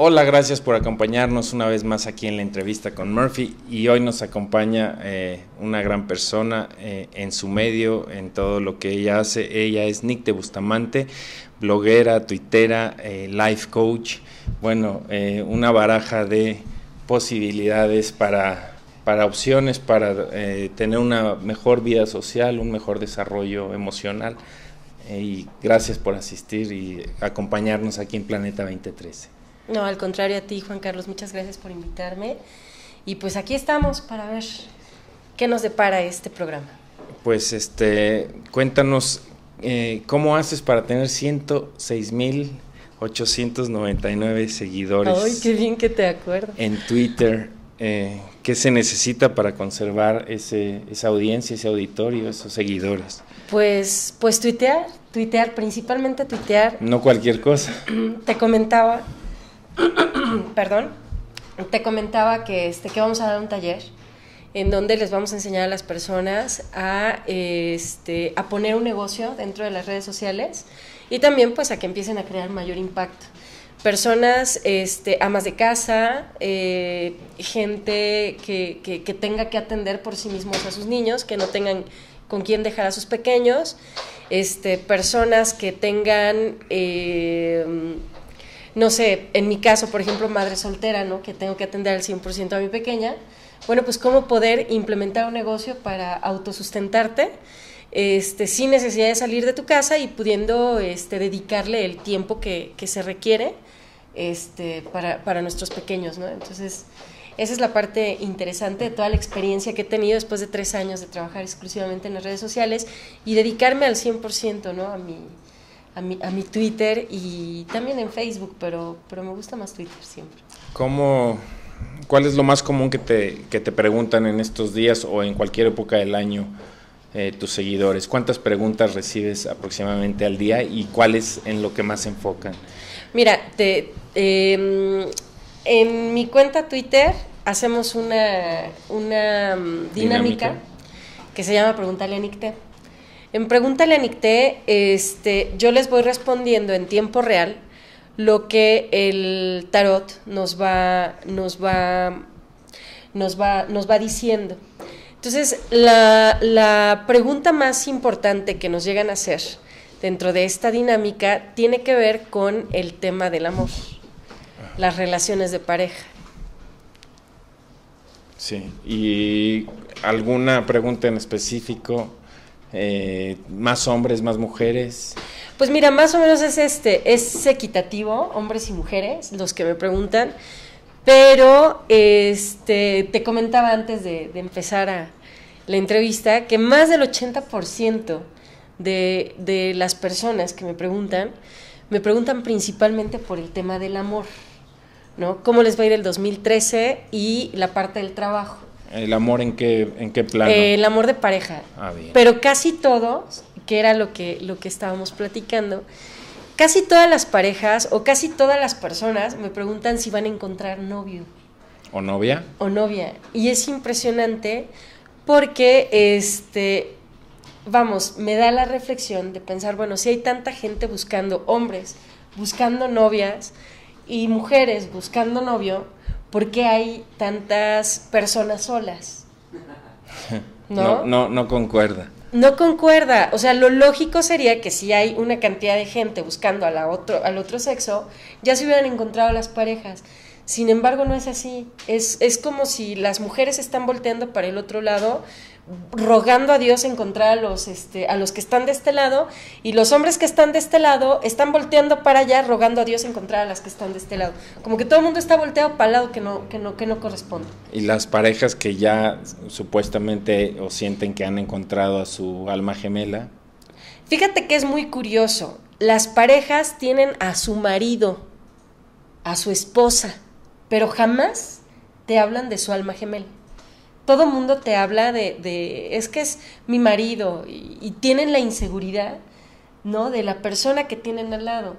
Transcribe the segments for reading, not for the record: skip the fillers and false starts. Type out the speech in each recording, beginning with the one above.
Hola, gracias por acompañarnos una vez más aquí en la entrevista con Murphy, y hoy nos acompaña una gran persona en su medio, en todo lo que ella hace. Ella es Nicte Bustamante, bloguera, tuitera, life coach, bueno, una baraja de posibilidades para opciones, para tener una mejor vida social, un mejor desarrollo emocional, y gracias por asistir y acompañarnos aquí en Planeta 2013. No, al contrario a ti, Juan Carlos, muchas gracias por invitarme. Y pues aquí estamos para ver qué nos depara este programa. Pues cuéntanos cómo haces para tener 106,899 seguidores. Ay, qué bien que te acuerdas. En Twitter. ¿Qué se necesita para conservar esa audiencia, ese auditorio, esos seguidores? Pues tuitear, principalmente tuitear. No cualquier cosa. Te comentaba te comentaba que vamos a dar un taller en donde les vamos a enseñar a las personas a poner un negocio dentro de las redes sociales, y también pues a que empiecen a crear mayor impacto. Personas, amas de casa, gente que tenga que atender por sí mismos a sus niños, que no tengan con quién dejar a sus pequeños, personas que tengan no sé, en mi caso, por ejemplo, madre soltera, ¿no?, que tengo que atender al 100% a mi pequeña. Bueno, pues cómo poder implementar un negocio para autosustentarte, sin necesidad de salir de tu casa y pudiendo dedicarle el tiempo que se requiere para nuestros pequeños, ¿no? Entonces, esa es la parte interesante de toda la experiencia que he tenido después de 3 años de trabajar exclusivamente en las redes sociales y dedicarme al 100%, ¿no?, a mi Twitter, y también en Facebook, pero me gusta más Twitter siempre. ¿Cuál es lo más común que te preguntan en estos días o en cualquier época del año tus seguidores? ¿Cuántas preguntas recibes aproximadamente al día y cuáles en lo que más se enfocan? Mira, en mi cuenta Twitter hacemos una dinámica que se llama Pregúntale a Nicte. En Pregúntale a Nicte, yo les voy respondiendo en tiempo real lo que el tarot nos va diciendo. Entonces, la pregunta más importante que nos llegan a hacer dentro de esta dinámica tiene que ver con el tema del amor, las relaciones de pareja. Sí, ¿y alguna pregunta en específico? ¿Más hombres, más mujeres? Pues mira, más o menos es equitativo, hombres y mujeres, los que me preguntan, pero te comentaba antes de empezar la entrevista que más del 80% de las personas que me preguntan principalmente por el tema del amor, ¿no? ¿Cómo les va a ir el 2013 y la parte del trabajo? ¿El amor en qué plano? El amor de pareja. Bien. Pero casi todos, que era lo que estábamos platicando, casi todas las parejas o casi todas las personas me preguntan si van a encontrar novio. ¿O novia? O novia. Y es impresionante porque, me da la reflexión de pensar, bueno, si hay tanta gente buscando, hombres buscando novias y mujeres buscando novio, ¿por qué hay tantas personas solas? No concuerda. No concuerda. O sea, lo lógico sería que si hay una cantidad de gente buscando al otro sexo, ya se hubieran encontrado las parejas. Sin embargo, no es así. Es como si las mujeres están volteando para el otro lado, rogando a Dios encontrar a los que están de este lado, y los hombres que están de este lado están volteando para allá, rogando a Dios encontrar a las que están de este lado. Como que todo el mundo está volteado para el lado que no corresponde. Y las parejas que ya supuestamente o sienten que han encontrado a su alma gemela. Fíjate que es muy curioso. Las parejas tienen a su marido, a su esposa, pero jamás te hablan de su alma gemela. Todo mundo te habla es que es mi marido, y tienen la inseguridad, ¿no?, de la persona que tienen al lado.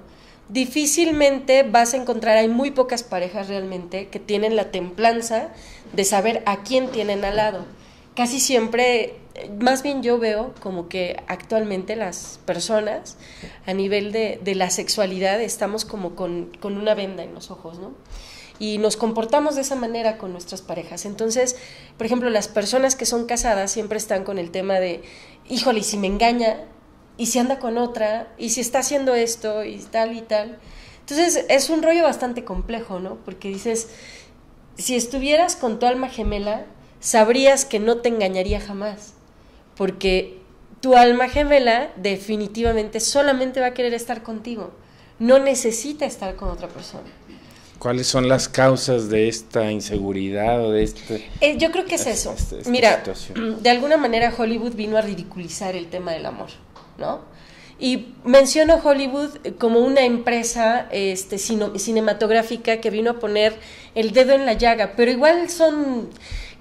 Difícilmente vas a encontrar, hay muy pocas parejas realmente que tienen la templanza de saber a quién tienen al lado. casi siempre, más bien yo veo como que actualmente las personas a nivel de la sexualidad estamos como con una venda en los ojos, ¿no? Y nos comportamos de esa manera con nuestras parejas. Entonces, por ejemplo, las personas que son casadas siempre están con el tema de, híjole, ¿y si me engaña? ¿Y si anda con otra? ¿Y si está haciendo esto? Y tal y tal. Entonces, es un rollo bastante complejo, ¿no? Porque dices, si estuvieras con tu alma gemela, sabrías que no te engañaría jamás, porque tu alma gemela definitivamente solamente va a querer estar contigo, no necesita estar con otra persona. ¿Cuáles son las causas de esta inseguridad o de yo creo que es eso. Mira, situación? De alguna manera Hollywood vino a ridiculizar el tema del amor, ¿no? Y menciono Hollywood como una empresa cinematográfica que vino a poner el dedo en la llaga, pero igual son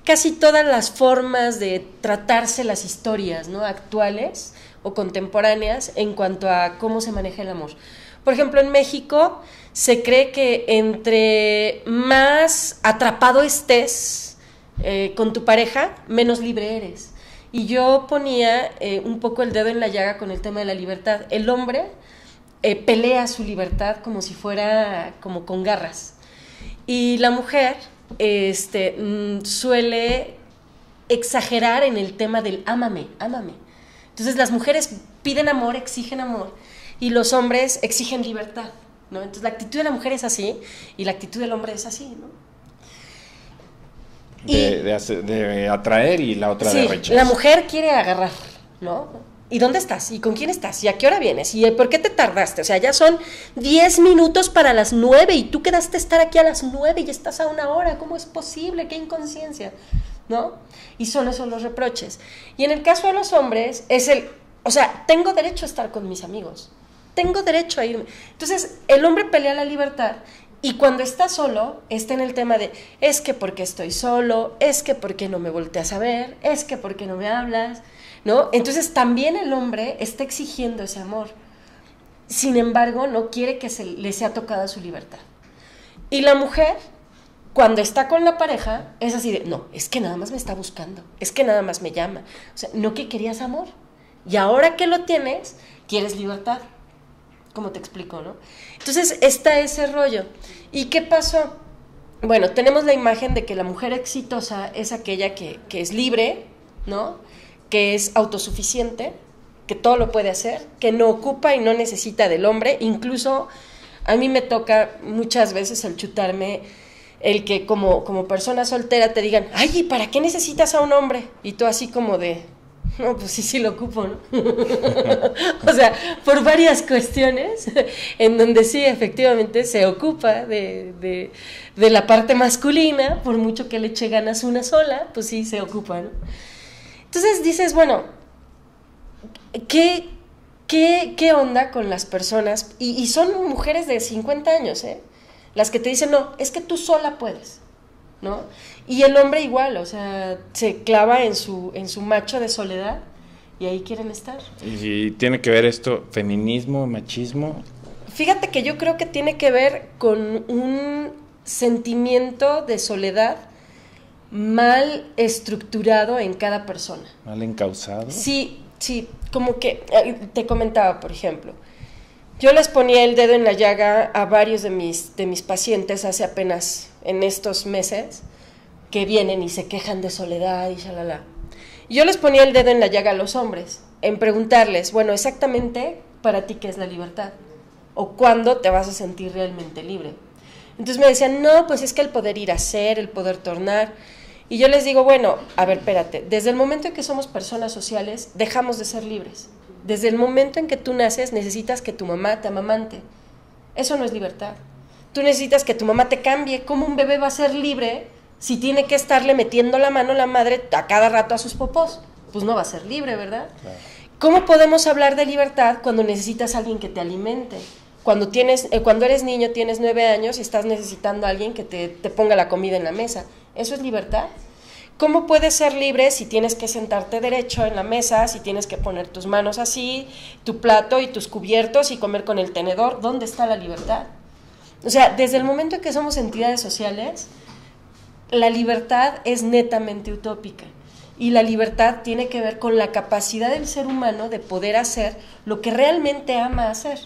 casi todas las formas de tratarse las historias, ¿no? Actuales o contemporáneas en cuanto a cómo se maneja el amor. Por ejemplo, en México se cree que entre más atrapado estés con tu pareja, menos libre eres. Y yo ponía un poco el dedo en la llaga con el tema de la libertad. El hombre pelea su libertad como si fuera como con garras. Y la mujer suele exagerar en el tema del ámame, ámame. Entonces las mujeres piden amor, exigen amor, y los hombres exigen libertad, ¿no? Entonces la actitud de la mujer es así y la actitud del hombre es así, ¿no? De atraer y la otra de rechazar. La mujer quiere agarrar, ¿no? ¿Y dónde estás? ¿Y con quién estás? ¿Y a qué hora vienes? ¿Y por qué te tardaste? O sea, ya son 10 minutos para las 9 y tú quedaste a estar aquí a las 9 y estás a 1 hora. ¿Cómo es posible? ¡Qué inconsciencia! ¿No? Y son esos los reproches. Y en el caso de los hombres es o sea, tengo derecho a estar con mis amigos. Tengo derecho a irme. Entonces, el hombre pelea la libertad. Y cuando está solo, está en el tema de, es que porque estoy solo, es que porque no me volteas a ver, es que porque no me hablas, ¿no? Entonces también el hombre está exigiendo ese amor. Sin embargo, no quiere que le sea tocada su libertad. Y la mujer, cuando está con la pareja, es así de, no, es que nada más me está buscando, es que nada más me llama. O sea, no que querías amor. Y ahora que lo tienes, quieres libertad. ¿Cómo te explico, no? Entonces está ese rollo. ¿Y qué pasó? Bueno, tenemos la imagen de que la mujer exitosa es aquella que es libre, ¿no? Que es autosuficiente, que todo lo puede hacer, que no ocupa y no necesita del hombre. Incluso a mí me toca muchas veces el chutarme el que como persona soltera te digan, ay, ¿y para qué necesitas a un hombre? Y tú así como de, no, pues sí lo ocupo, ¿no? O sea, por varias cuestiones en donde sí, efectivamente, se ocupa de la parte masculina, por mucho que le eche ganas una sola, pues sí se ocupa, ¿no? Entonces dices, bueno, ¿qué onda con las personas? Y son mujeres de 50 años, las que te dicen, no, es que tú sola puedes, ¿no? Y el hombre igual, o sea, se clava en su macho de soledad y ahí quieren estar. ¿Y tiene que ver esto, feminismo, machismo? Fíjate que yo creo que tiene que ver con un sentimiento de soledad mal estructurado en cada persona. ¿Mal encauzado? Sí, como que te comentaba, por ejemplo, yo les ponía el dedo en la llaga a varios de mis pacientes hace apenas en estos meses que vienen y se quejan de soledad y shalala. Yo les ponía el dedo en la llaga a los hombres en preguntarles, bueno, exactamente para ti qué es la libertad o cuándo te vas a sentir realmente libre. Entonces me decían, no, pues es que el poder ir a hacer, el poder tornar. Y yo les digo, bueno, a ver, espérate, desde el momento en que somos personas sociales, dejamos de ser libres. Desde el momento en que tú naces, necesitas que tu mamá te amamante. Eso no es libertad. Tú necesitas que tu mamá te cambie. ¿Cómo un bebé va a ser libre si tiene que estarle metiendo la mano la madre a cada rato a sus popós? Pues no va a ser libre, ¿verdad? Claro. ¿Cómo podemos hablar de libertad cuando necesitas a alguien que te alimente? Cuando eres niño, tienes 9 años y estás necesitando a alguien que te ponga la comida en la mesa. ¿Eso es libertad? ¿Cómo puedes ser libre si tienes que sentarte derecho en la mesa, si tienes que poner tus manos así, tu plato y tus cubiertos y comer con el tenedor? ¿Dónde está la libertad? O sea, desde el momento en que somos entidades sociales, la libertad es netamente utópica. y la libertad tiene que ver con la capacidad del ser humano de poder hacer lo que realmente ama hacer,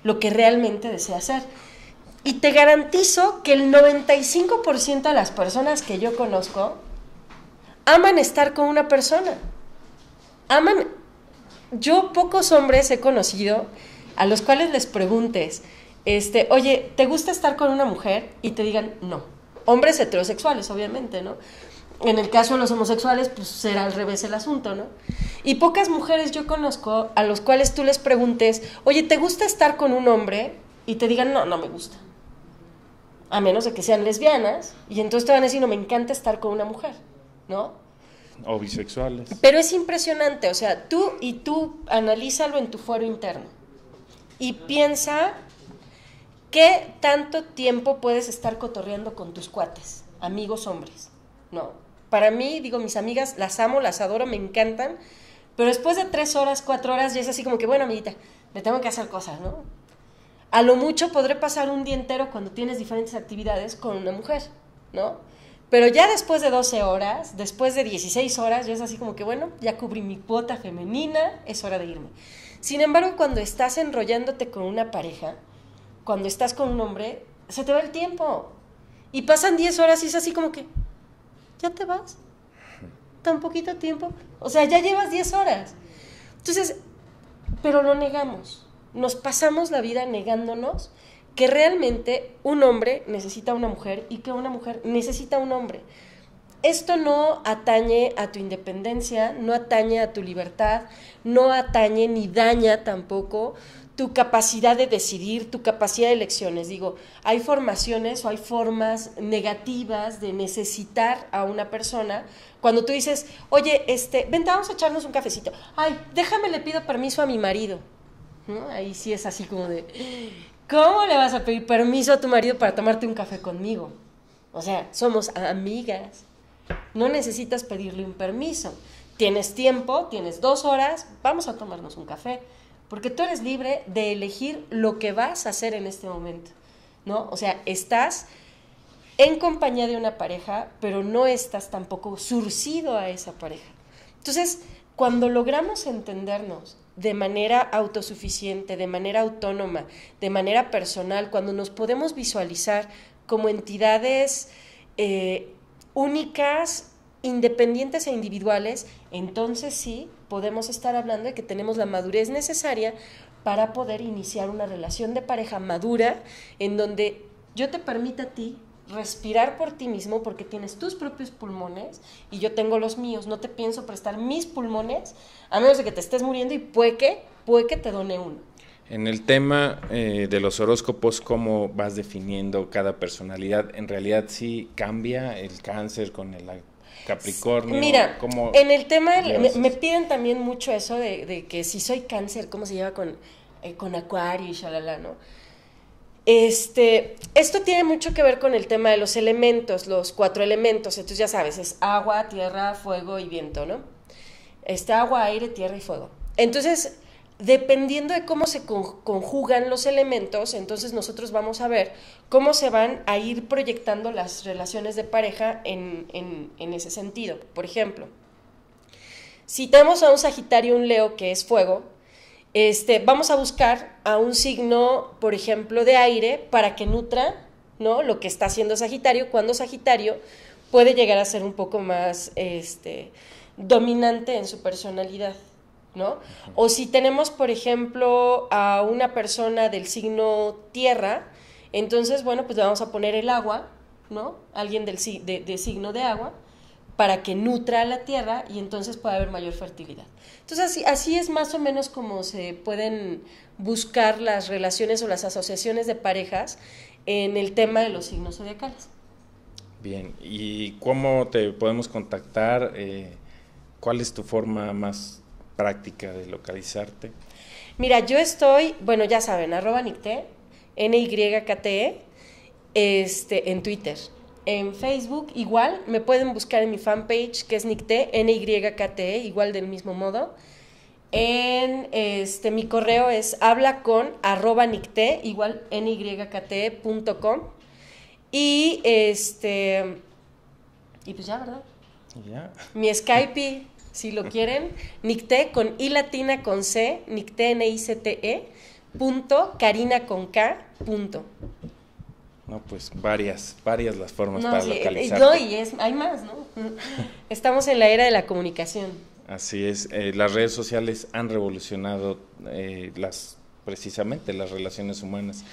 lo que realmente desea hacer. Y te garantizo que el 95% de las personas que yo conozco aman estar con una persona. Yo pocos hombres he conocido a los cuales les preguntes, oye, ¿te gusta estar con una mujer? Y te digan, no. Hombres heterosexuales, obviamente, ¿no? En el caso de los homosexuales, pues será al revés el asunto, ¿no? Y pocas mujeres yo conozco a los cuales tú les preguntes, oye, ¿te gusta estar con un hombre? Y te digan, no, no me gusta. A menos de que sean lesbianas, y entonces te van a decir, no, me encanta estar con una mujer, ¿no? O bisexuales. Pero es impresionante, o sea, tú analízalo en tu fuero interno y piensa qué tanto tiempo puedes estar cotorreando con tus cuates, amigos hombres, ¿no? Para mí, digo, mis amigas las amo, las adoro, me encantan, pero después de 3 horas, 4 horas ya es así como que, bueno, amiguita, me tengo que hacer cosas, ¿no? A lo mucho podré pasar un día entero cuando tienes diferentes actividades con una mujer, ¿no? Pero ya después de 12 horas, después de 16 horas, ya es así como que, bueno, ya cubrí mi cuota femenina, es hora de irme. Sin embargo, cuando estás enrollándote con una pareja, cuando estás con un hombre, se te va el tiempo. Y pasan 10 horas y es así como que, ¿ya te vas? ¿Tan poquito tiempo? O sea, ya llevas 10 horas. Entonces, pero lo negamos. Nos pasamos la vida negándonos que realmente un hombre necesita a una mujer y que una mujer necesita a un hombre. Esto no atañe a tu independencia, no atañe a tu libertad, no atañe ni daña tampoco tu capacidad de decidir, tu capacidad de elecciones. Digo, hay formaciones o hay formas negativas de necesitar a una persona. Cuando tú dices, oye, vente, vamos a echarnos un cafecito. Ay, déjame, le pido permiso a mi marido, ¿no? Ahí sí es así como de, ¿cómo le vas a pedir permiso a tu marido para tomarte un café conmigo? O sea, somos amigas. No necesitas pedirle un permiso. Tienes tiempo, tienes 2 horas, vamos a tomarnos un café. Porque tú eres libre de elegir lo que vas a hacer en este momento, ¿no? O sea, estás en compañía de una pareja, pero no estás tampoco surcido a esa pareja. Entonces, cuando logramos entendernos de manera autosuficiente, de manera autónoma, de manera personal, cuando nos podemos visualizar como entidades únicas, independientes e individuales, entonces sí podemos estar hablando de que tenemos la madurez necesaria para poder iniciar una relación de pareja madura en donde yo te permita a ti respirar por ti mismo porque tienes tus propios pulmones y yo tengo los míos. No te pienso prestar mis pulmones a menos de que te estés muriendo y puede que te done uno. En el tema de los horóscopos, ¿cómo vas definiendo cada personalidad? ¿En realidad sí cambia el Cáncer con el Capricornio? Mira, en el tema, me piden también mucho eso de que si soy Cáncer, ¿cómo se lleva con Acuario y shalala, ¿no? Esto tiene mucho que ver con el tema de los elementos, los 4 elementos. Entonces ya sabes, es agua, tierra, fuego y viento, ¿no? Agua, aire, tierra y fuego. Entonces, dependiendo de cómo se conjugan los elementos, entonces nosotros vamos a ver cómo se van a ir proyectando las relaciones de pareja en ese sentido. Por ejemplo, si tenemos a un Sagitario y un Leo que es fuego, vamos a buscar a un signo, por ejemplo, de aire para que nutra, ¿no?, lo que está haciendo Sagitario, cuando Sagitario puede llegar a ser un poco más dominante en su personalidad, ¿no? O si tenemos, por ejemplo, a una persona del signo tierra, entonces, bueno, pues le vamos a poner el agua, ¿no? Alguien de signo de agua, para que nutra a la tierra y entonces pueda haber mayor fertilidad. Entonces, así es más o menos como se pueden buscar las relaciones o las asociaciones de parejas en el tema de los signos zodiacales. Bien, ¿y cómo te podemos contactar? ¿Cuál es tu forma más práctica de localizarte? Mira, yo estoy, bueno, ya saben, @Nicté, NYKTE, en Twitter. En Facebook igual, me pueden buscar en mi fanpage, que es Nicté, NYKTE, igual del mismo modo. En mi correo es hablacon@nicté, igual nykte.com. Y pues ya, ¿verdad? Ya. Mi Skype, si lo quieren, Nicte con I latina con C, Nicte Nicte, punto, Karina con K, punto. No, pues varias las formas No, para sí, localizarte. no, y hay más, ¿no? Estamos en la era de la comunicación. Así es, las redes sociales han revolucionado precisamente las relaciones humanas.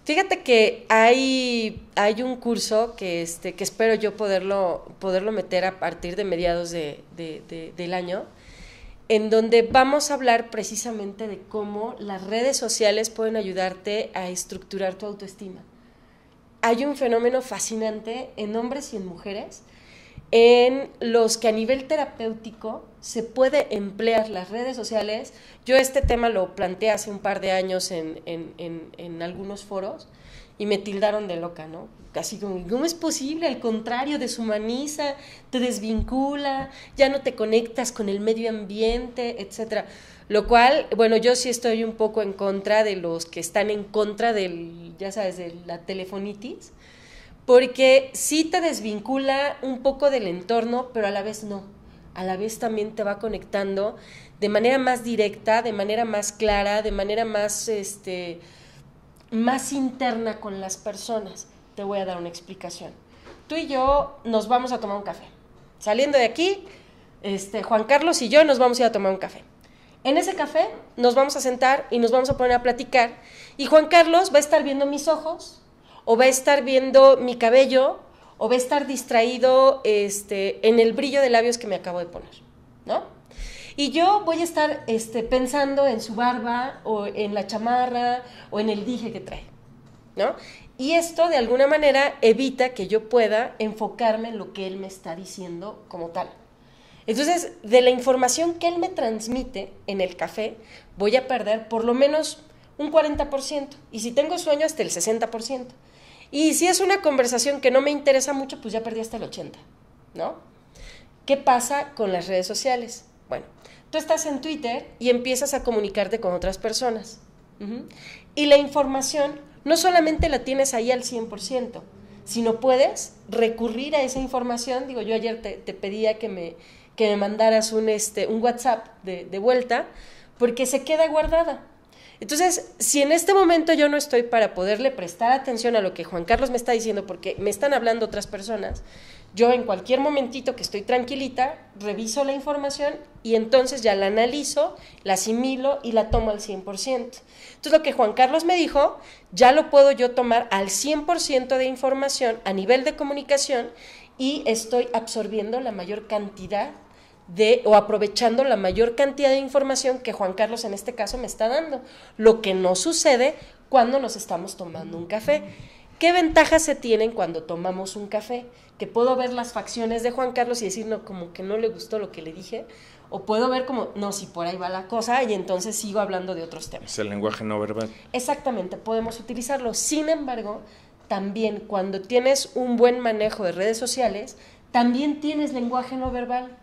Fíjate que hay un curso que espero yo poderlo meter a partir de mediados del año, en donde vamos a hablar precisamente de cómo las redes sociales pueden ayudarte a estructurar tu autoestima. Hay un fenómeno fascinante en hombres y en mujeres en los que a nivel terapéutico se puede emplear las redes sociales. Yo este tema lo planteé hace un par de años en algunos foros y me tildaron de loca, ¿no? Casi como, ¿cómo es posible? Al contrario, deshumaniza, te desvincula, ya no te conectas con el medio ambiente, etcétera. Lo cual, bueno, yo sí estoy un poco en contra de los que están en contra ya sabes, de la telefonitis, porque sí te desvincula un poco del entorno, pero a la vez no. A la vez también te va conectando de manera más directa, de manera más clara, de manera más, más interna con las personas. Te voy a dar una explicación. Tú y yo nos vamos a tomar un café. Saliendo de aquí, Juan Carlos y yo nos vamos a ir a tomar un café. En ese café nos vamos a sentar y nos vamos a poner a platicar, y Juan Carlos va a estar viendo mis ojos, o va a estar viendo mi cabello, o va a estar distraído en el brillo de labios que me acabo de poner, ¿no? Y yo voy a estar pensando en su barba, o en la chamarra, o en el dije que trae, ¿no? Y esto, de alguna manera, evita que yo pueda enfocarme en lo que él me está diciendo como tal. Entonces, de la información que él me transmite en el café, voy a perder por lo menos un 40%, y si tengo sueño, hasta el 60%. Y si es una conversación que no me interesa mucho, pues ya perdí hasta el 80%, ¿no? ¿Qué pasa con las redes sociales? Bueno, tú estás en Twitter y empiezas a comunicarte con otras personas. Y la información no solamente la tienes ahí al 100%, sino puedes recurrir a esa información. Digo, yo ayer te pedía que me mandaras un WhatsApp de vuelta, porque se queda guardada. Entonces, si en este momento yo no estoy para poderle prestar atención a lo que Juan Carlos me está diciendo, porque me están hablando otras personas, yo en cualquier momentito que estoy tranquilita, reviso la información y entonces ya la analizo, la asimilo y la tomo al 100%. Entonces, lo que Juan Carlos me dijo, ya lo puedo yo tomar al 100% de información a nivel de comunicación, y estoy absorbiendo la mayor cantidad o aprovechando la mayor cantidad de información que Juan Carlos en este caso me está dando, lo que no sucede cuando nos estamos tomando un café. ¿Qué ventajas se tienen cuando tomamos un café? Que puedo ver las facciones de Juan Carlos y decir, no, como que no le gustó lo que le dije, o puedo ver como, no, si por ahí va la cosa, y entonces sigo hablando de otros temas. Es el lenguaje no verbal. Exactamente, podemos utilizarlo. Sin embargo, también cuando tienes un buen manejo de redes sociales, también tienes lenguaje no verbal.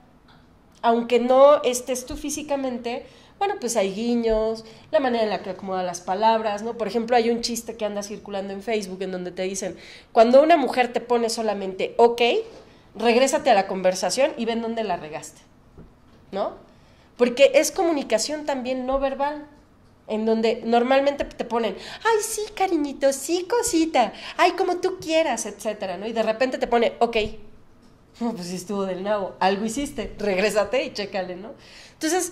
Aunque no estés tú físicamente, bueno, pues hay guiños, la manera en la que acomoda las palabras, ¿no? Por ejemplo, hay un chiste que anda circulando en Facebook en donde te dicen, cuando una mujer te pone solamente ok, regrésate a la conversación y ven dónde la regaste, ¿no? Porque es comunicación también no verbal, en donde normalmente te ponen, ay, sí, cariñito, sí, cosita, ay, como tú quieras, etcétera, ¿no? Y de repente te pone, ok. No, pues sí estuvo del nabo, algo hiciste, regrésate y chécale, ¿no? Entonces,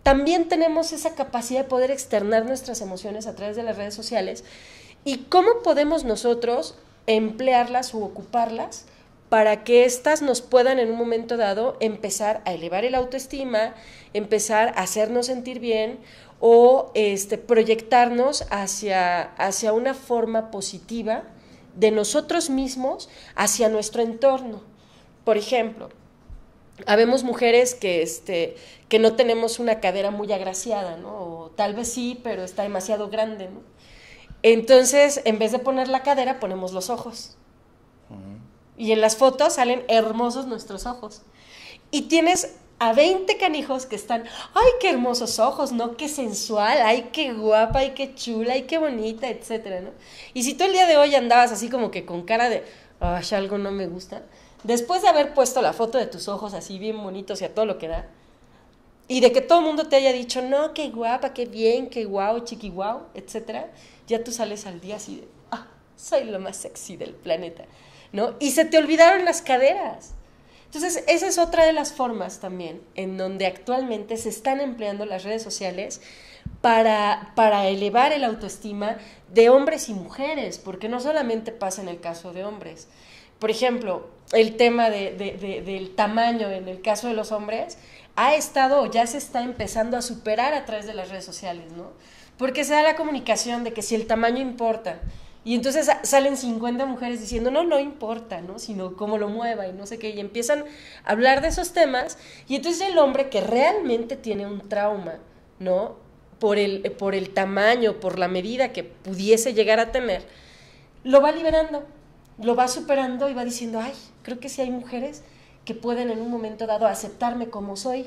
también tenemos esa capacidad de poder externar nuestras emociones a través de las redes sociales, y cómo podemos nosotros emplearlas u ocuparlas para que éstas nos puedan en un momento dado empezar a elevar el autoestima, empezar a hacernos sentir bien, o proyectarnos hacia una forma positiva de nosotros mismos hacia nuestro entorno. Por ejemplo, habemos mujeres que no tenemos una cadera muy agraciada, ¿no? O tal vez sí, pero está demasiado grande, ¿no? Entonces, en vez de poner la cadera, ponemos los ojos. Y en las fotos salen hermosos nuestros ojos. Y tienes a 20 canijos que están, ¡ay, qué hermosos ojos!, ¿no? ¡Qué sensual! ¡Ay, qué guapa! ¡Ay, qué chula! ¡Ay, qué bonita! Etcétera, ¿no? Y si tú el día de hoy andabas así como que con cara de, ¡ay, algo no me gusta!, después de haber puesto la foto de tus ojos así bien bonitos y a todo lo que da, y de que todo el mundo te haya dicho, no, qué guapa, qué bien, qué guau, chiqui guau, etcétera, ya tú sales al día así de, soy lo más sexy del planeta, ¿no? Y se te olvidaron las caderas. Entonces, esa es otra de las formas también en donde actualmente se están empleando las redes sociales para elevar el autoestima de hombres y mujeres, porque no solamente pasa en el caso de hombres. Por ejemplo, el tema del tamaño en el caso de los hombres ha estado o ya se está empezando a superar a través de las redes sociales, ¿no? Porque se da la comunicación de que si el tamaño importa, y entonces salen 50 mujeres diciendo, no importa, ¿no? Sino cómo lo mueva y no sé qué, y empiezan a hablar de esos temas, y entonces el hombre que realmente tiene un trauma, ¿no? Por el tamaño, por la medida que pudiese llegar a tener, lo va liberando, lo va superando y va diciendo, ay, creo que sí hay mujeres que pueden en un momento dado aceptarme como soy.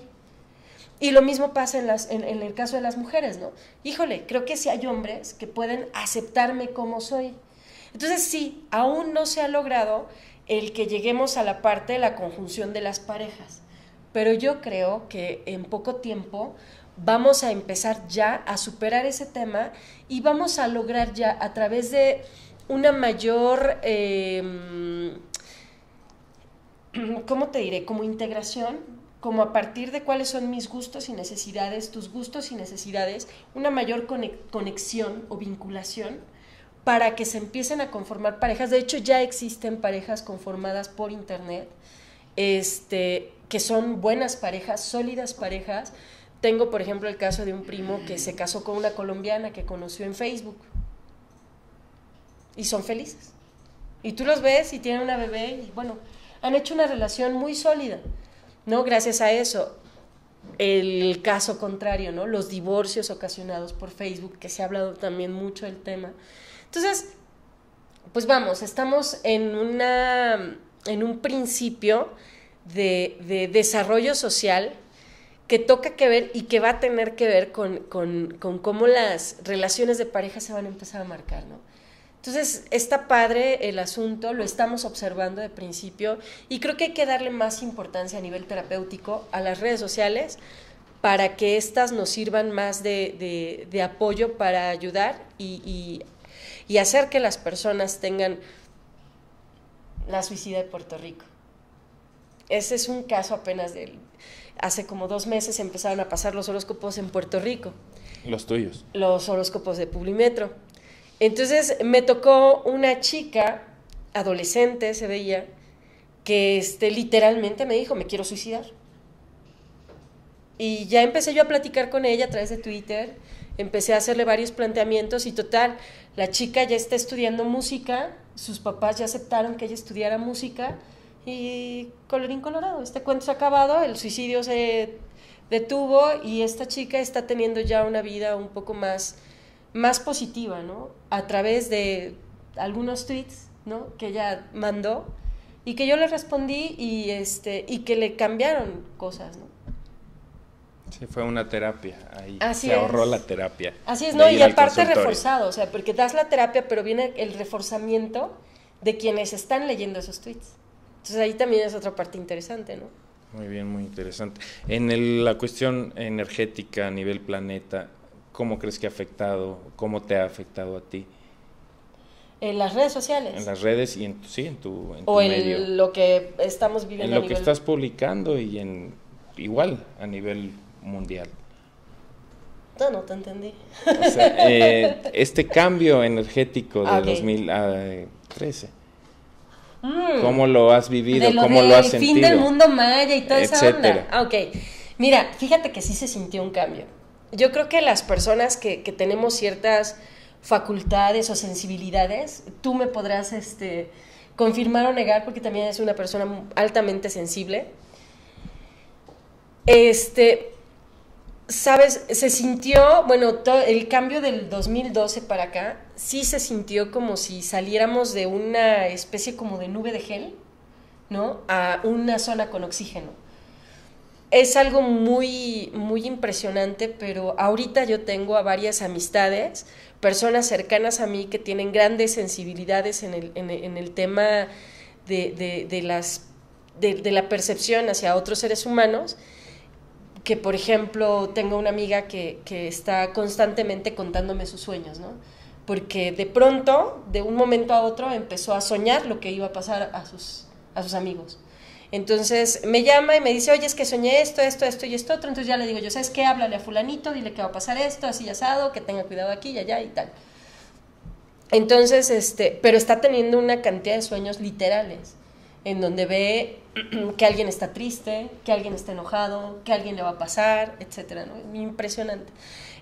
Y lo mismo pasa en el caso de las mujeres, ¿no? Híjole, creo que sí hay hombres que pueden aceptarme como soy. Entonces sí, aún no se ha logrado el que lleguemos a la parte de la conjunción de las parejas, pero yo creo que en poco tiempo vamos a empezar ya a superar ese tema y vamos a lograr ya a través de una mayor, ¿cómo te diré? Como integración, como a partir de cuáles son mis gustos y necesidades, tus gustos y necesidades, una mayor conexión o vinculación para que se empiecen a conformar parejas. De hecho, ya existen parejas conformadas por internet, que son buenas parejas, sólidas parejas. Tengo, por ejemplo, el caso de un primo que se casó con una colombiana que conoció en Facebook y son felices. Y tú los ves y tienen una bebé y, bueno, han hecho una relación muy sólida, ¿no? Gracias a eso. El caso contrario, ¿no? Los divorcios ocasionados por Facebook, que se ha hablado también mucho del tema. Entonces, pues vamos, estamos en un principio de desarrollo social que toca que ver y que va a tener que ver con cómo las relaciones de pareja se van a empezar a marcar, ¿no? Entonces, está padre el asunto, lo estamos observando de principio y creo que hay que darle más importancia a nivel terapéutico a las redes sociales para que éstas nos sirvan más de apoyo para ayudar y hacer que las personas tengan la suicida de Puerto Rico. Ese es un caso apenas hace como 2 meses empezaron a pasar los horóscopos en Puerto Rico. Los tuyos. Los horóscopos de Publimetro. Entonces me tocó una chica, adolescente se veía, que literalmente me dijo, me quiero suicidar. Y ya empecé yo a platicar con ella a través de Twitter, empecé a hacerle varios planteamientos y total, la chica ya está estudiando música, sus papás ya aceptaron que ella estudiara música y colorín colorado, este cuento se ha acabado, el suicidio se detuvo y esta chica está teniendo ya una vida un poco más positiva, ¿no? A través de algunos tweets, ¿no? Que ella mandó y que yo le respondí y que le cambiaron cosas, ¿no? Sí, fue una terapia, ahí Así se ahorró es. la terapia. Así es, ¿no? Y aparte consultorio. reforzado, o sea, porque das la terapia, pero viene el reforzamiento de quienes están leyendo esos tweets. Entonces ahí también es otra parte interesante, ¿no? Muy bien, muy interesante. En la cuestión energética a nivel planeta, ¿cómo crees que ha afectado, cómo te ha afectado a ti? En las redes sociales. En las redes y en tu o medio. En lo que estamos viviendo. En lo que estás publicando y igual a nivel mundial. No te entendí. O sea, este cambio energético de 2013, ¿cómo lo has vivido? ¿Cómo lo has sentido? El fin del mundo maya y toda esa Etcétera. onda. Ok, mira, fíjate que sí se sintió un cambio. Yo creo que las personas que tenemos ciertas facultades o sensibilidades, tú me podrás confirmar o negar, porque también es una persona altamente sensible. ¿Sabes? Se sintió, bueno, el cambio del 2012 para acá, sí se sintió como si saliéramos de una especie como de nube de gel, ¿no? A una zona con oxígeno. Es algo muy, muy impresionante, pero ahorita yo tengo a varias amistades, personas cercanas a mí que tienen grandes sensibilidades en el tema de las de la percepción hacia otros seres humanos, que por ejemplo tengo una amiga que está constantemente contándome sus sueños, ¿no? Porque de pronto, de un momento a otro, empezó a soñar lo que iba a pasar a sus amigos. Entonces me llama y me dice, oye, es que soñé esto y esto otro. Entonces ya le digo yo, ¿sabes qué? Háblale a fulanito, dile que va a pasar esto, así y asado, que tenga cuidado aquí y allá y tal. Entonces, pero está teniendo una cantidad de sueños literales, en donde ve que alguien está triste, que alguien está enojado, que a alguien le va a pasar, etcétera, ¿no? Impresionante.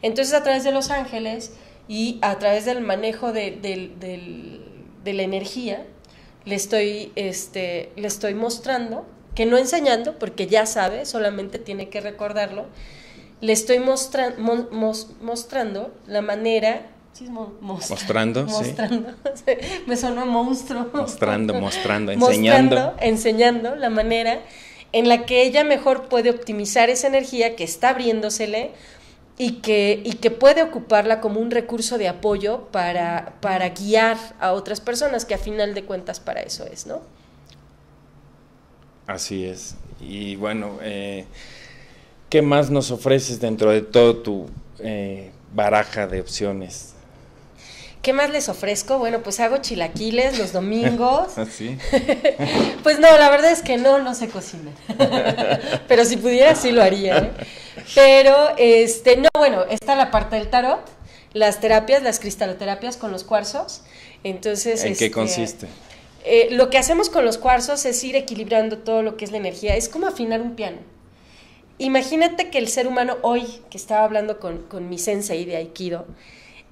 Entonces, a través de los ángeles y a través del manejo de la energía, le estoy mostrando, que no enseñando, porque ya sabe, solamente tiene que recordarlo, le estoy mostrando la manera... Sí, mostrando, sí. Me sonó monstruo. Mostrando, enseñando la manera en la que ella mejor puede optimizar esa energía que está abriéndosele y que puede ocuparla como un recurso de apoyo para guiar a otras personas, que a final de cuentas para eso es, ¿no? Así es. Y bueno, ¿qué más nos ofreces dentro de todo tu baraja de opciones? ¿Qué más les ofrezco? Bueno, pues hago chilaquiles los domingos. ¿Sí? Pues no, la verdad es que no sé cocinar. Pero si pudiera sí lo haría, ¿eh? Pero, no, bueno, está la parte del tarot, las terapias, las cristaloterapia con los cuarzos. Entonces, ¿en qué consiste? Lo que hacemos con los cuarzos es ir equilibrando todo lo que es la energía. Es como afinar un piano. Imagínate que el ser humano hoy, que estaba hablando con mi sensei de Aikido,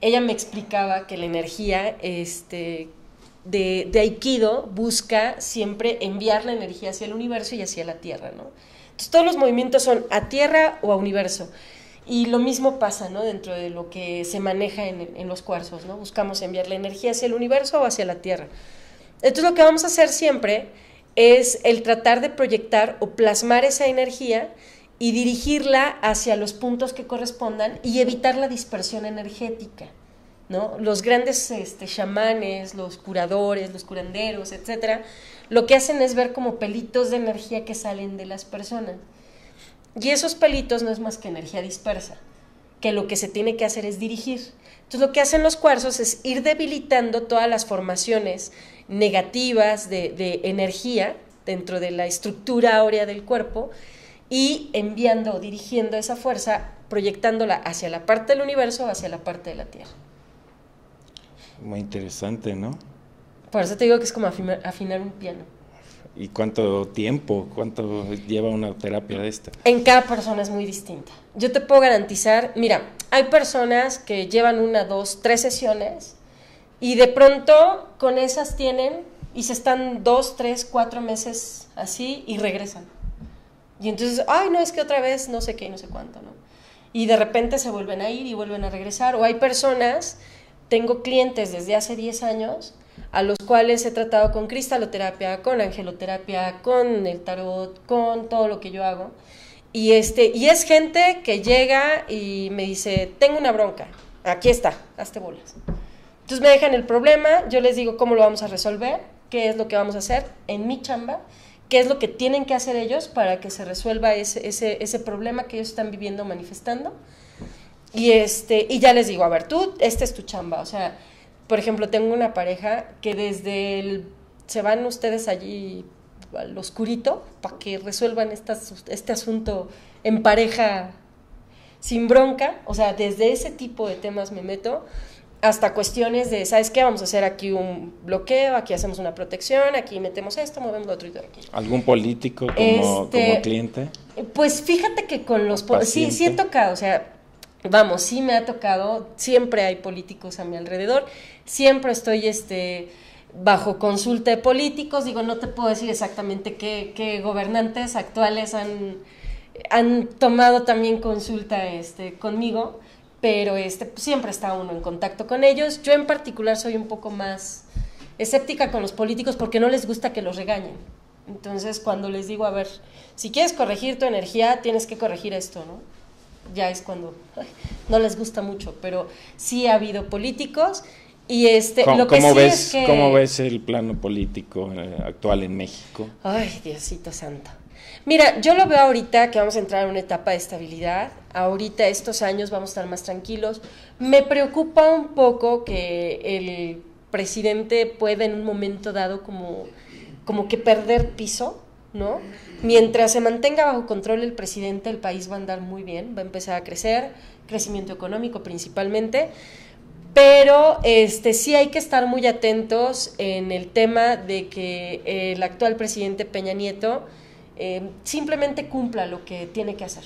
ella me explicaba que la energía de Aikido busca siempre enviar la energía hacia el universo y hacia la Tierra, ¿no? Entonces todos los movimientos son a Tierra o a universo. Y lo mismo pasa, ¿no? Dentro de lo que se maneja en los cuarzos, ¿no? Buscamos enviar la energía hacia el universo o hacia la Tierra. Entonces lo que vamos a hacer siempre es el tratar de proyectar o plasmar esa energía y dirigirla hacia los puntos que correspondan y evitar la dispersión energética, ¿no? Los grandes chamanes, los curadores, los curanderos, etcétera, lo que hacen es ver como pelitos de energía que salen de las personas. Y esos pelitos no es más que energía dispersa, que lo que se tiene que hacer es dirigir. Entonces lo que hacen los cuarzos es ir debilitando todas las formaciones negativas de energía dentro de la estructura áurea del cuerpo, y enviando o dirigiendo esa fuerza, proyectándola hacia la parte del universo o hacia la parte de la Tierra. Muy interesante, ¿no? Por eso te digo que es como afinar un piano. ¿Y cuánto lleva una terapia de esta? En cada persona es muy distinta. Yo te puedo garantizar, mira, hay personas que llevan 1, 2, 3 sesiones y de pronto con esas tienen y se están 2, 3, 4 meses así y regresan. Y entonces, ay, no, es que otra vez no sé qué y no sé cuánto, ¿no? Y de repente se vuelven a ir y vuelven a regresar. O hay personas, tengo clientes desde hace 10 años, a los cuales he tratado con cristaloterapia, con angeloterapia, con el tarot, con todo lo que yo hago. Y es gente que llega y me dice, tengo una bronca, aquí está, hazte bolas. Entonces me dejan el problema, yo les digo cómo lo vamos a resolver, qué es lo que vamos a hacer en mi chamba, qué es lo que tienen que hacer ellos para que se resuelva ese problema que ellos están viviendo, manifestando. Y ya les digo, a ver, esta es tu chamba. O sea, por ejemplo, tengo una pareja que se van ustedes allí al oscurito para que resuelvan este asunto en pareja sin bronca. O sea, desde ese tipo de temas me meto hasta cuestiones de, ¿sabes qué? Vamos a hacer aquí un bloqueo, aquí hacemos una protección, aquí metemos esto, movemos lo otro y todo aquí. ¿Algún político como cliente? Pues fíjate que con los... Sí he tocado, o sea, vamos, sí me ha tocado, siempre hay políticos a mi alrededor, siempre estoy bajo consulta de políticos, digo, no te puedo decir exactamente qué gobernantes actuales han tomado también consulta conmigo, pero siempre está uno en contacto con ellos. Yo en particular soy un poco más escéptica con los políticos porque no les gusta que los regañen. Entonces cuando les digo, a ver, si quieres corregir tu energía, tienes que corregir esto, ¿no? Ya es cuando no les gusta mucho, pero sí ha habido políticos Y lo que ¿Cómo sí ves, es que... ¿Cómo ves el plano político actual en México? Ay, Diosito santo. Mira, yo lo veo ahorita que vamos a entrar en una etapa de estabilidad. Ahorita estos años vamos a estar más tranquilos. Me preocupa un poco que el presidente pueda en un momento dado como que perder piso, ¿no? Mientras se mantenga bajo control el presidente, el país va a andar muy bien, va a empezar a crecer, crecimiento económico principalmente, pero sí hay que estar muy atentos en el tema de que el actual presidente Peña Nieto simplemente cumpla lo que tiene que hacer.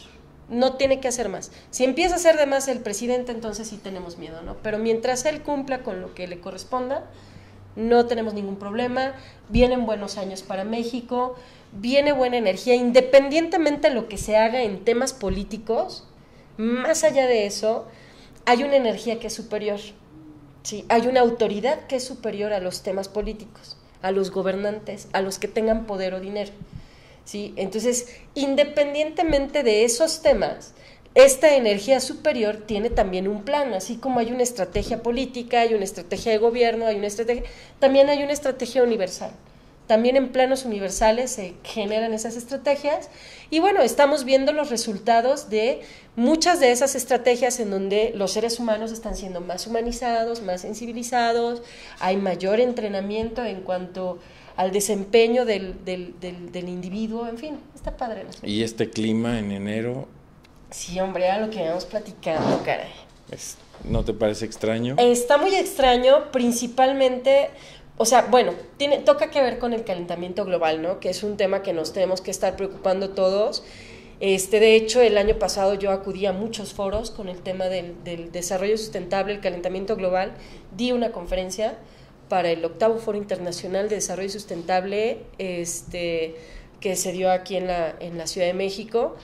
No tiene que hacer más. Si empieza a hacer de más el presidente, entonces sí tenemos miedo, ¿no? Pero mientras él cumpla con lo que le corresponda, no tenemos ningún problema. Vienen buenos años para México, viene buena energía, independientemente de lo que se haga en temas políticos. Más allá de eso, hay una energía que es superior, ¿sí? Hay una autoridad que es superior a los temas políticos, a los gobernantes, a los que tengan poder o dinero, ¿sí? Entonces, independientemente de esos temas, esta energía superior tiene también un plan, así como hay una estrategia política, hay una estrategia de gobierno, también hay una estrategia universal. También en planos universales se generan esas estrategias y bueno, estamos viendo los resultados de muchas de esas estrategias en donde los seres humanos están siendo más humanizados, más sensibilizados, hay mayor entrenamiento en cuanto al desempeño del individuo, en fin, está padre. ¿Y este clima en enero? Sí, hombre, era lo que habíamos platicado, caray. ¿No te parece extraño? Está muy extraño, principalmente... O sea, bueno, toca que ver con el calentamiento global, ¿no? Que es un tema que nos tenemos que estar preocupando todos. De hecho, el año pasado yo acudí a muchos foros con el tema del desarrollo sustentable, el calentamiento global. Di una conferencia para el 8º Foro Internacional de Desarrollo Sustentable, que se dio aquí en la Ciudad de México.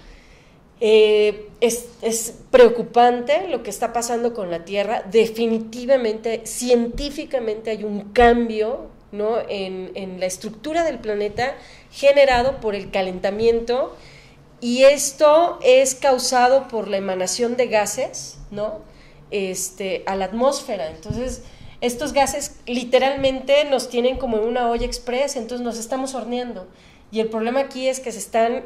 Es preocupante lo que está pasando con la Tierra. Definitivamente, científicamente hay un cambio, ¿no? en la estructura del planeta generado por el calentamiento, y esto es causado por la emanación de gases, ¿no? A la atmósfera. Entonces estos gases literalmente nos tienen como en una olla express, entonces nos estamos horneando. Y el problema aquí es que se están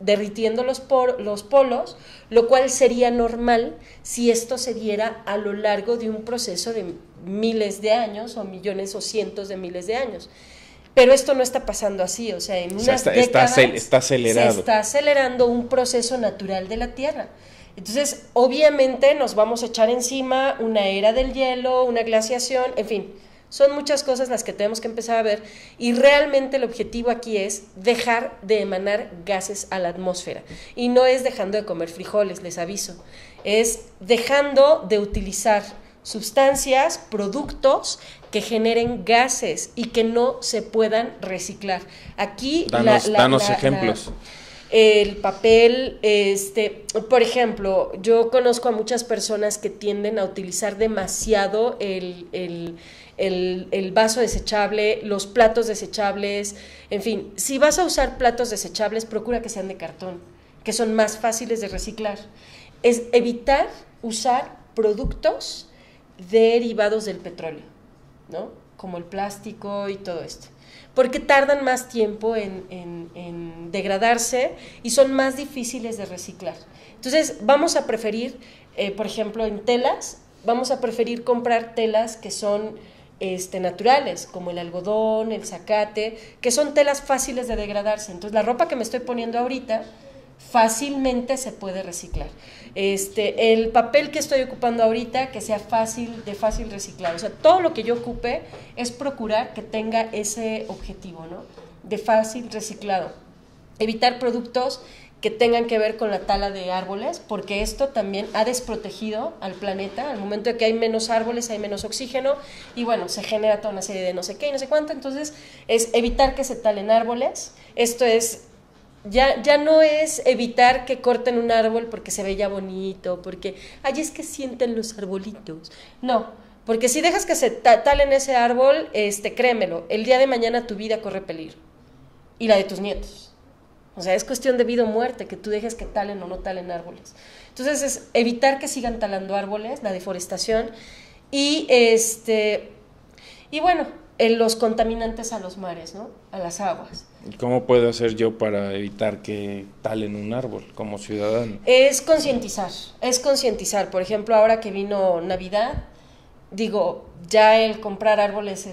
derritiendo los polos, lo cual sería normal si esto se diera a lo largo de un proceso de miles de años o millones o cientos de miles de años. Pero esto no está pasando así, o sea, en unas décadas está acelerado. se está acelerando un proceso natural de la Tierra. Entonces, obviamente nos vamos a echar encima una era del hielo, una glaciación, en fin. Son muchas cosas las que tenemos que empezar a ver y realmente el objetivo aquí es dejar de emanar gases a la atmósfera. Y no es dejando de comer frijoles, les aviso. Es dejando de utilizar sustancias, productos que generen gases y que no se puedan reciclar. Aquí danos ejemplos. El papel, por ejemplo, yo conozco a muchas personas que tienden a utilizar demasiado el vaso desechable, los platos desechables, en fin, si vas a usar platos desechables, procura que sean de cartón, que son más fáciles de reciclar. Es evitar usar productos derivados del petróleo, ¿no? Como el plástico y todo esto, porque tardan más tiempo en degradarse y son más difíciles de reciclar. Entonces vamos a preferir, por ejemplo, en telas, vamos a preferir comprar telas que son naturales, como el algodón, el zacate, que son telas fáciles de degradarse. Entonces la ropa que me estoy poniendo ahorita fácilmente se puede reciclar. El papel que estoy ocupando ahorita, que sea de fácil reciclado. O sea, todo lo que yo ocupe es procurar que tenga ese objetivo, ¿no? De fácil reciclado. Evitar productos que tengan que ver con la tala de árboles, porque esto también ha desprotegido al planeta. Al momento de que hay menos árboles, hay menos oxígeno, y bueno, se genera toda una serie de no sé qué y no sé cuánto. Entonces, es evitar que se talen árboles. Esto es, ya no es evitar que corten un árbol porque se ve ya bonito, porque, ay, es que sienten los arbolitos. No, porque si dejas que se talen ese árbol, créemelo, el día de mañana tu vida corre peligro, y la de tus nietos. O sea, es cuestión de vida o muerte que tú dejes que talen o no talen árboles. Entonces, es evitar que sigan talando árboles, la deforestación, Y bueno, los contaminantes a los mares, ¿no? A las aguas. ¿Y cómo puedo hacer yo para evitar que talen un árbol como ciudadano? Es concientizar. Por ejemplo, ahora que vino Navidad, digo, ya el comprar árboles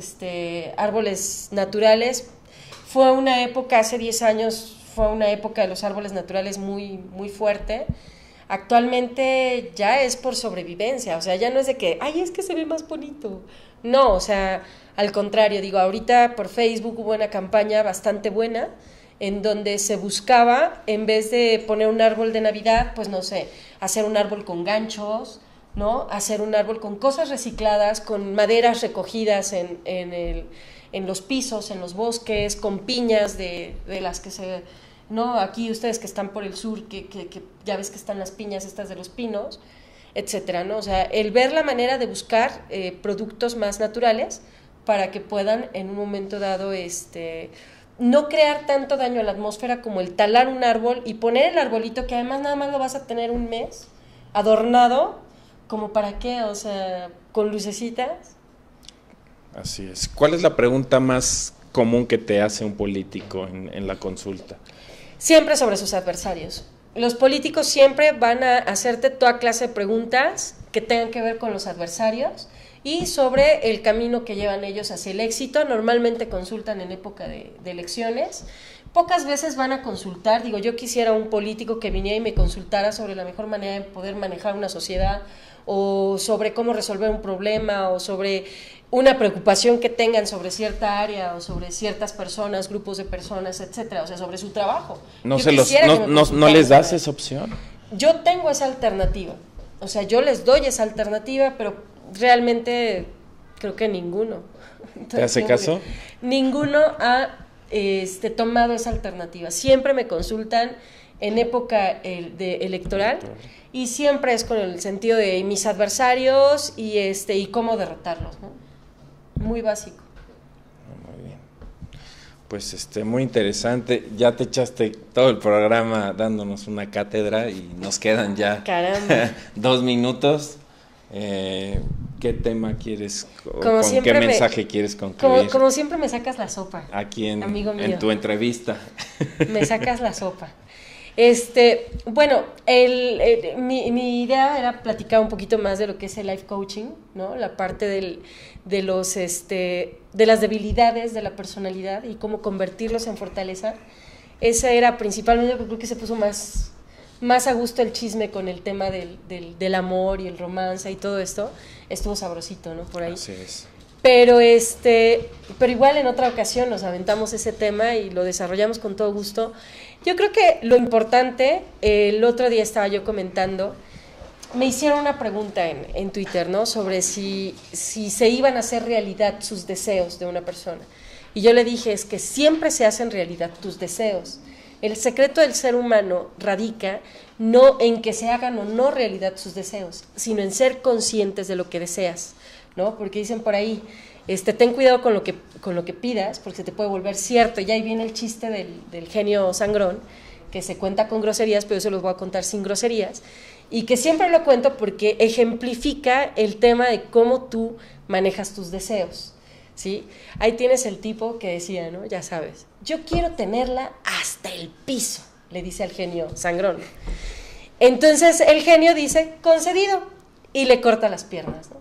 naturales, fue una época, hace 10 años, fue una época de los árboles naturales muy, muy fuerte. Actualmente ya es por sobrevivencia, o sea, ya no es de que, ay, es que se ve más bonito. No, o sea, al contrario, digo, ahorita por Facebook hubo una campaña bastante buena en donde se buscaba, en vez de poner un árbol de Navidad, pues no sé, hacer un árbol con ganchos, ¿no? Hacer un árbol con cosas recicladas, con maderas recogidas en los pisos, en los bosques, con piñas de las que se... ¿no? Aquí ustedes que están por el sur, que ya ves que están las piñas estas de los pinos, etcétera, ¿no? O sea, el ver la manera de buscar productos más naturales para que puedan en un momento dado no crear tanto daño a la atmósfera como el talar un árbol y poner el arbolito, que además nada más lo vas a tener un mes adornado, como para qué, o sea, con lucecitas. Así es. ¿Cuál es la pregunta más común que te hace un político en la consulta? Siempre sobre sus adversarios. Los políticos siempre van a hacerte toda clase de preguntas que tengan que ver con los adversarios y sobre el camino que llevan ellos hacia el éxito. Normalmente consultan en época de elecciones. Pocas veces van a consultar, digo, yo quisiera un político que viniera y me consultara sobre la mejor manera de poder manejar una sociedad, o sobre cómo resolver un problema, o sobre una preocupación que tengan sobre cierta área, o sobre ciertas personas, grupos de personas, etcétera, o sea, sobre su trabajo. ¿No les das esa opción? Yo tengo esa alternativa, o sea, yo les doy esa alternativa, pero realmente creo que ninguno. ¿Te hace caso? Ninguno ha tomado esa alternativa. Siempre me consultan en época electoral y siempre es con el sentido de mis adversarios y cómo derrotarlos, ¿no? Muy básico. Muy bien. Pues muy interesante. Ya te echaste todo el programa dándonos una cátedra y nos quedan ya 2 minutos. ¿Qué tema quieres, con qué mensaje quieres concluir? Como siempre me sacas la sopa. Aquí amigo mío, en tu entrevista. Me sacas la sopa. Bueno, mi idea era platicar un poquito más de lo que es el life coaching, ¿no? La parte de las debilidades de la personalidad y cómo convertirlos en fortaleza. Esa era principalmente, porque creo que se puso más a gusto el chisme con el tema del amor y el romance y todo esto. Estuvo sabrosito, ¿no? Por ahí. Así es. Pero igual en otra ocasión nos aventamos ese tema y lo desarrollamos con todo gusto. Yo creo que lo importante, el otro día estaba yo comentando, me hicieron una pregunta en Twitter, ¿no? Sobre si se iban a hacer realidad sus deseos de una persona. Y yo le dije, es que siempre se hacen realidad tus deseos. El secreto del ser humano radica no en que se hagan o no realidad sus deseos, sino en ser conscientes de lo que deseas, ¿no? Porque dicen por ahí, ten cuidado con lo que pidas, porque se te puede volver cierto. Y ahí viene el chiste del genio sangrón, que se cuenta con groserías, pero yo se los voy a contar sin groserías, y que siempre lo cuento porque ejemplifica el tema de cómo tú manejas tus deseos, ¿sí? Ahí tienes el tipo que decía, ¿no? Ya sabes, yo quiero tenerla hasta el piso, le dice al genio sangrón. Entonces el genio dice, concedido, y le corta las piernas, ¿no?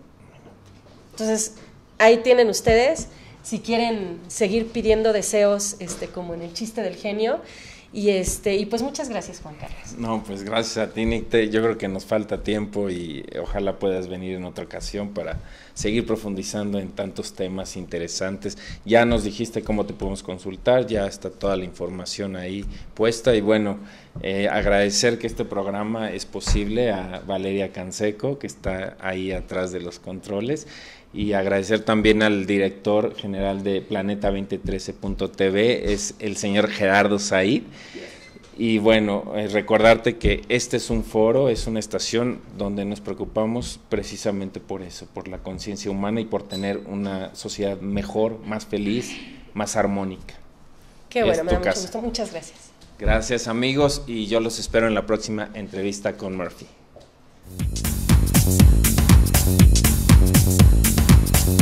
Entonces, ahí tienen ustedes, si quieren seguir pidiendo deseos, como en el chiste del genio, y pues muchas gracias, Juan Carlos. No, pues gracias a ti, Nicte. Yo creo que nos falta tiempo y ojalá puedas venir en otra ocasión para seguir profundizando en tantos temas interesantes. Ya nos dijiste cómo te podemos consultar, ya está toda la información ahí puesta y bueno, agradecer que este programa es posible a Valeria Canseco, que está ahí atrás de los controles, y agradecer también al director general de Planeta2013.tv, es el señor Gerardo Said. Y bueno, recordarte que este es un foro, es una estación donde nos preocupamos precisamente por eso, por la conciencia humana y por tener una sociedad mejor, más feliz, más armónica. Qué bueno, me da mucho gusto. Muchas gracias. Gracias, amigos, y yo los espero en la próxima entrevista con Murphy.